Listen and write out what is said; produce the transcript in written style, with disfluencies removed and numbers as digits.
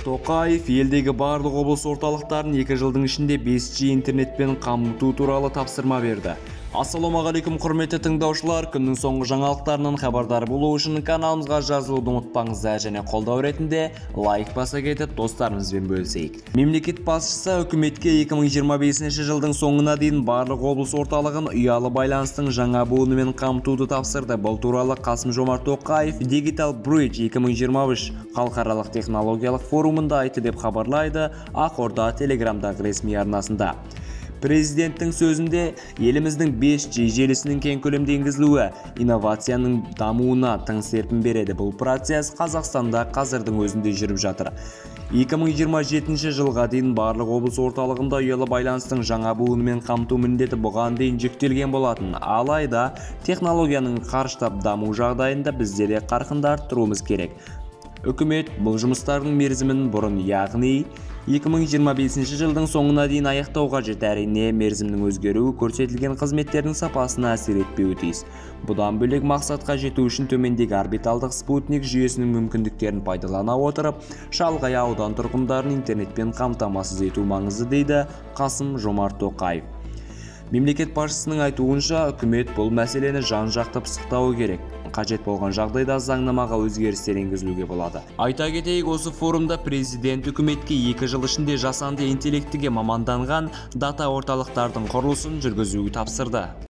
Тоқаев елдегі барлық облыс орталықтарын 2 жылдың ішінде 5G интернетпен қамту туралы тапсырма берді. Ассалаумағалейкум құрметті тыңдаушылар, күннің соңғы жаңалықтарынан хабардар болу үшін каналымызға жазылуды ұмытпаңыздар және қолдау ретінде лайк баса кетіп достарымызбен бөлісейік. Мемлекет басшысы үкіметке 2025 жылдың соңына дейін барлық облыс орталығын ұялы байланыстың жаңа буынымен қамтуды тапсырды. Бұл туралы Қасым-Жомарт Тоқаев Digital Bridge 2023 халықаралық технологиялық форумында айтты деп хабарлайды Ақорда Телеграмдағы ресми арнасында. Президенттің сөзінде еліміздің 5G желісінің кең көлемде енгізілуі инновацияның дамуына тың серпін береді. Бұл процесс Қазақстанда қазірдің өзінде жүріп жатыр. 2027 жылға дейін барлық облыс орталығында ұялы байланыстың жаңа буынымен қамту міндеті бұған дейін жүктелген болатын. Алайда технологияның қарыштап даму жағдайында біздер де қарқынды арттыруымыз керек. Үкімет бұл жұмыстардың мерзімін бұрын, яғни 2025 жылдың соңына дейін аяқтауға қажет. Әрине, мерзімнің өзгеруі көрсетілген қызметтердің сапасына әсер етпеуі тиіс. Бұдан бөлек мақсатқа жету үшін төмендегі орбиталдық спутник жүйесінің мүмкіндіктерін пайдалана отырып, шалғай аудан тұрғындарын интернетпен қамтамасыз ету маңызды, дейді Қасым-Жомарт Тоқаев. Мемлекет басшысының айтуынша, үкімет бұл мәселені жан-жақты пысықтауы керек. Қажет болған жағдайда заңнамаға өзгерістер енгізілуге болады. Айта кетейік, осы форумда президент үкіметке 2 жыл ішінде жасанды интеллектіге маманданған дата орталықтардың құрылысын жүргізуді тапсырды.